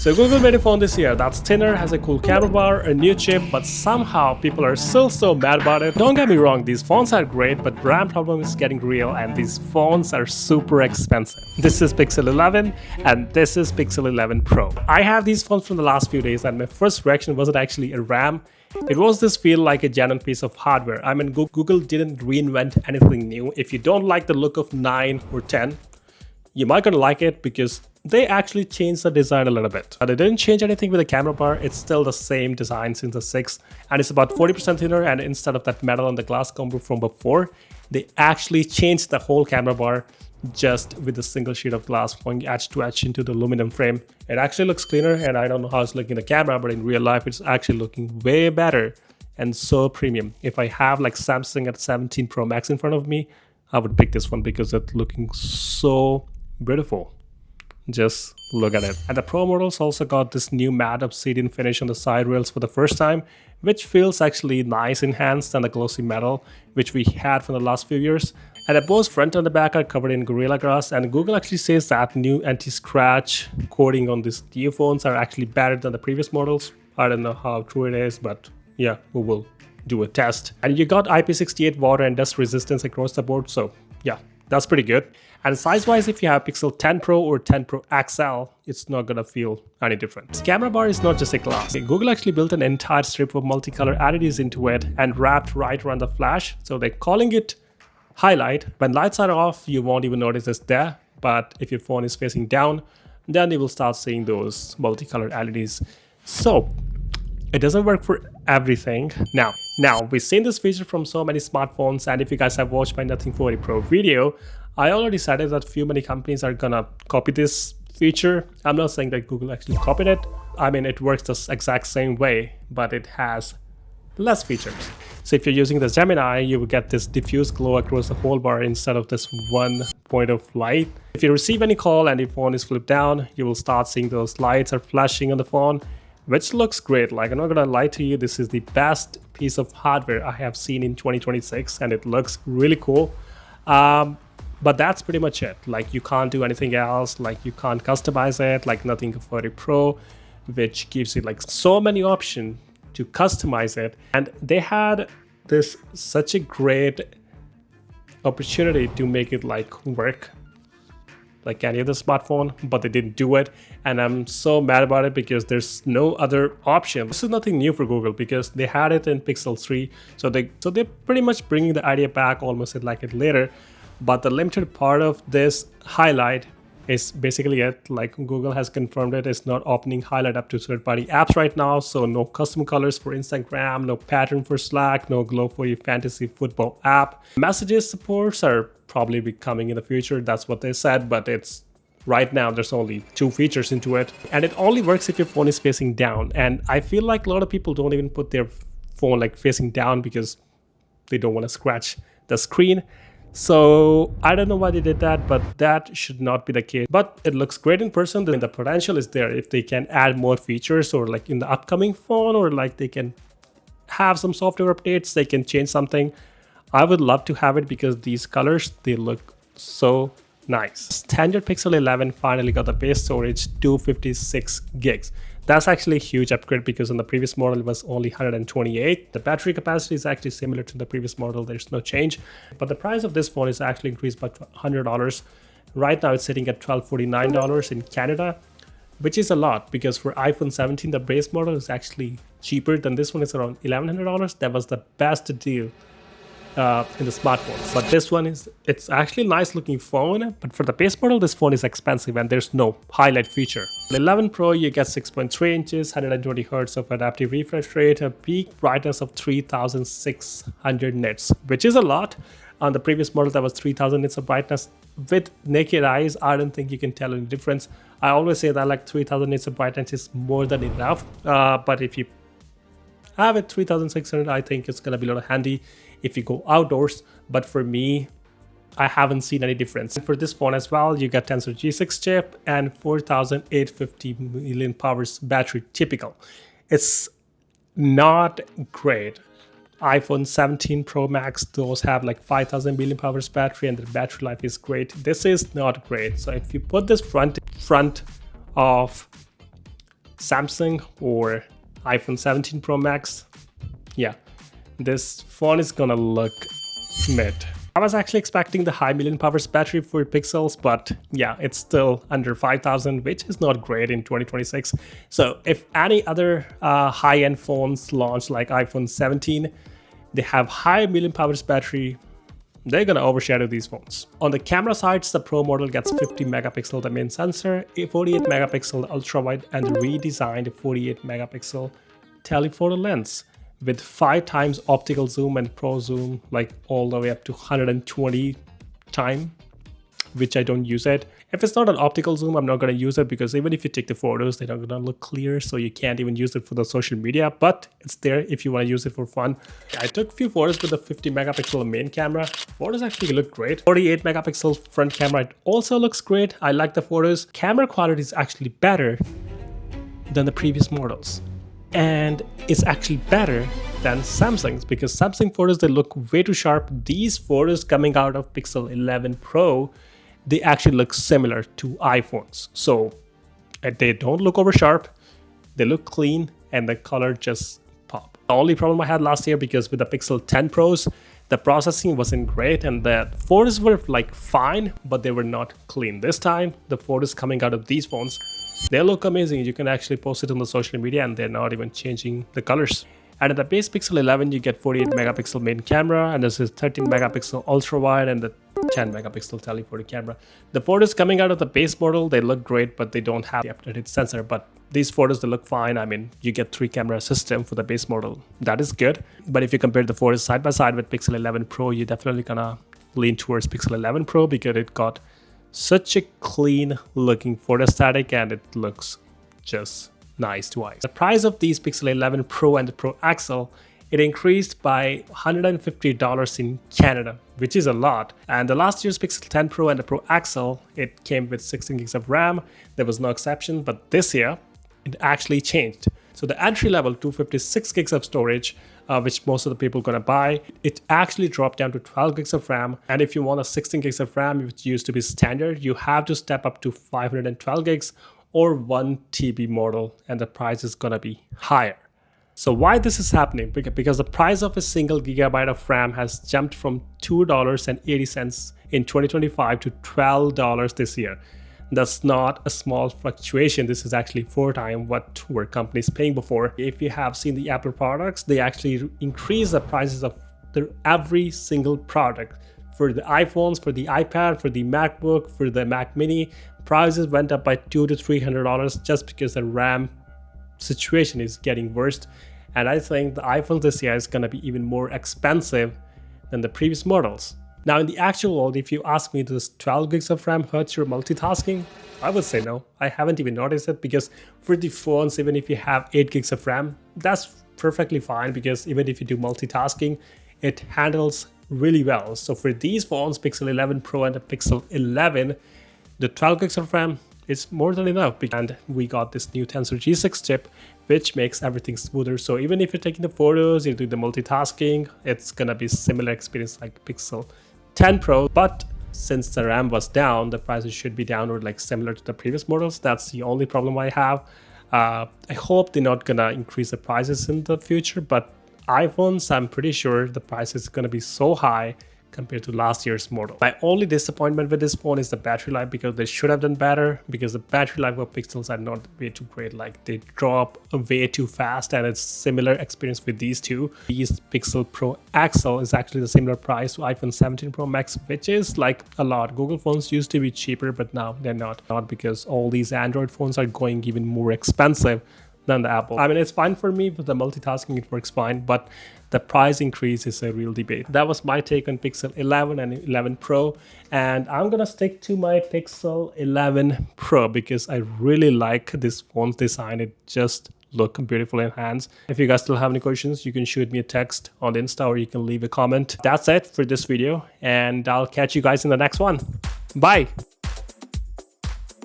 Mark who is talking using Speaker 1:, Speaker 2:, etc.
Speaker 1: So Google made a phone this year that's thinner, has a cool camera bar, a new chip, but somehow people are still so mad about it. Don't get me wrong, these phones are great, but RAM problem is getting real and these phones are super expensive. This is Pixel 11 and this is Pixel 11 Pro. I have these phones from the last few days and my first reaction wasn't actually a RAM. It was this feel like a genuine piece of hardware. I mean, Google didn't reinvent anything new. If you don't like the look of 9 or 10, you might gonna like it because they actually changed the design a little bit. They didn't change anything with the camera bar. It's still the same design since the 6, and it's about 40% thinner, and instead of that metal and the glass combo from before, they actually changed the whole camera bar just with a single sheet of glass going edge to edge into the aluminum frame. It actually looks cleaner, and I don't know how it's looking in the camera, but in real life it's actually looking way better and so premium. If I have like Samsung at 17 Pro Max in front of me, I would pick this one because it's looking so beautiful. Just look at it. And the Pro models also got this new matte obsidian finish on the side rails for the first time, which feels actually nice enhanced than the glossy metal which we had for the last few years. And both front and the back are covered in Gorilla Glass, and Google actually says that new anti-scratch coating on these new phones are actually better than the previous models. I don't know how true it is, but yeah, we will do a test. And you got IP68 water and dust resistance across the board, so yeah, that's pretty good. And size-wise, if you have Pixel 10 Pro or 10 Pro XL, it's not gonna feel any different. The camera bar is not just a glass. Google actually built an entire strip of multicolor additives into it and wrapped right around the flash. So they're calling it highlight. When lights are off, you won't even notice it's there. But if your phone is facing down, then you will start seeing those multicolored LEDs. So it doesn't work for everything. Now we've seen this feature from so many smartphones, and if you guys have watched my Nothing 40 Pro video, I already said it that many companies are gonna copy this feature. I'm not saying that Google actually copied it. I mean, it works the exact same way, but it has less features. So if you're using the Gemini, you will get this diffuse glow across the whole bar instead of this one point of light. If you receive any call and your phone is flipped down, you will start seeing those lights are flashing on the phone, which looks great. Like, I'm not gonna lie to you, this is the best piece of hardware I have seen in 2026, and it looks really cool. But that's pretty much it. Like, you can't do anything else. Like, you can't customize it like Nothing 40 Pro, which gives you like so many options to customize it. And they had this such a great opportunity to make it like work like any other smartphone, but they didn't do it, and I'm so mad about it because there's no other option. This is nothing new for Google because they had it in Pixel 3, so they're pretty much bringing the idea back, almost like it later. But the limited part of this highlight is basically it. Like, Google has confirmed it, it's not opening highlight up to third-party apps right now, so no custom colors for Instagram, no pattern for Slack, no glow for your fantasy football app. Messages supports are probably be coming in the future, that's what they said, but it's right now there's only 2 features into it, and it only works if your phone is facing down. And I feel like a lot of people don't even put their phone like facing down because they don't want to scratch the screen. So I don't know why they did that, but that should not be the case. But it looks great in person. The potential is there if they can add more features, or like in the upcoming phone, or like they can have some software updates, they can change something. I would love to have it because these colors, they look so nice. Standard Pixel 11 finally got the base storage 256 gigs. That's actually a huge upgrade because on the previous model it was only 128. The battery capacity is actually similar to the previous model, there's no change. But the price of this phone is actually increased by $100. Right now it's sitting at $1,249 in Canada, which is a lot because for iPhone 17 the base model is actually cheaper than this one. It's around $1,100. That was the best deal in the smartphones. But this one it's actually a nice looking phone, but for the base model this phone is expensive and there's no highlight feature. The 11 Pro, you get 6.3 inches, 120 Hz of adaptive refresh rate, a peak brightness of 3600 nits, which is a lot. On the previous model that was 3000 nits of brightness. With naked eyes, I don't think you can tell any difference. I always say that like 3000 nits of brightness is more than enough, but if you have it 3600, I think it's gonna be a lot handy if you go outdoors. But for me, I haven't seen any difference. And for this phone as well, you get Tensor G6 chip and 4850 mAh battery typical. It's not great. iPhone 17 Pro Max, those have like 5000 mAh battery and the battery life is great. This is not great. So if you put this front of Samsung or iPhone 17 Pro Max, yeah, this phone is gonna look mid. I was actually expecting the high million hours battery for pixels, but yeah, it's still under 5,000, which is not great in 2026. So if any other high-end phones launch like iPhone 17, they have high million hours battery, they're gonna overshadow these phones. On the camera sides, the Pro model gets 50 megapixel the main sensor, a 48 megapixel ultra wide, and the redesigned 48 megapixel telephoto lens with 5 times optical zoom and pro zoom, like all the way up to 120 time, which I don't use it. If it's not an optical zoom, I'm not going to use it, because even if you take the photos, they're not going to look clear, so you can't even use it for the social media, but it's there if you want to use it for fun. I took a few photos with the 50 megapixel main camera. Photos actually look great. 48 megapixel front camera, it also looks great. I like the photos. Camera quality is actually better than the previous models. And it's actually better than Samsung's, because Samsung photos, they look way too sharp. These photos coming out of Pixel 11 Pro, they actually look similar to iPhones. So they don't look over sharp, they look clean, and the color just pop. The only problem I had last year, because with the Pixel 10 Pros, the processing wasn't great and the photos were like fine, but they were not clean. This time, the photos coming out of these phones, they look amazing. You can actually post it on the social media and they're not even changing the colors. And at the base Pixel 11, you get 48 megapixel main camera, and this is 13 megapixel ultra wide and the 10 megapixel telephoto camera. The photos coming out of the base model, they look great, but they don't have the updated sensor. But these photos, they look fine. I mean, you get 3 camera system for the base model. That is good. But if you compare the photos side by side with Pixel 11 Pro, you're definitely gonna lean towards Pixel 11 Pro, because it got such a clean looking photo static and it looks just nice to eyes. The price of these Pixel 11 Pro and the Pro XL, it increased by $150 in Canada, which is a lot. And the last year's Pixel 10 Pro and the Pro XL, it came with 16 gigs of RAM. There was no exception, but this year it actually changed. So the entry level 256 gigs of storage, which most of the people are gonna buy, it actually dropped down to 12 gigs of RAM. And if you want a 16 gigs of RAM, which used to be standard, you have to step up to 512 gigs or 1 TB model, and the price is gonna be higher. So why this is happening? Because the price of a single gigabyte of RAM has jumped from $2.80 in 2025 to $12 this year. That's not a small fluctuation. This is actually 4 times what were companies paying before. If you have seen the Apple products, they actually increase the prices of every single product. For the iPhones, for the iPad, for the MacBook, for the Mac Mini, prices went up by $200 to $300 just because the RAM situation is getting worse. And I think the iPhone this year is going to be even more expensive than the previous models. Now in the actual world, if you ask me, does 12 gigs of RAM hurt your multitasking? I would say no. I haven't even noticed it, because for the phones, even if you have 8 gigs of RAM, that's perfectly fine, because even if you do multitasking, it handles really well. So for these phones, Pixel 11 Pro and the Pixel 11, the 12 gigs of RAM is more than enough. And we got this new Tensor G6 chip, which makes everything smoother. So even if you're taking the photos, you're doing the multitasking, it's gonna be similar experience like Pixel 10 Pro. But since the RAM was down, the prices should be down, or like similar to the previous models. That's the only problem I have. I hope they're not gonna increase the prices in the future, but iPhones, I'm pretty sure the price is gonna be so high compared to last year's model. My only disappointment with this phone is the battery life, because they should have done better, because the battery life of Pixels are not way too great. Like they drop way too fast, and it's similar experience with these two. These Pixel Pro XL is actually the similar price to iPhone 17 Pro Max, which is like a lot. Google phones used to be cheaper, but now they're not because all these Android phones are going even more expensive than the Apple. I mean, it's fine for me with the multitasking, it works fine, but the price increase is a real debate. That was my take on Pixel 11 and 11 Pro, and I'm gonna stick to my Pixel 11 Pro because I really like this phone's design. It just looks beautiful in hands. If you guys still have any questions, you can shoot me a text on Insta, or you can leave a comment. That's it for this video, and I'll catch you guys in the next one. Bye.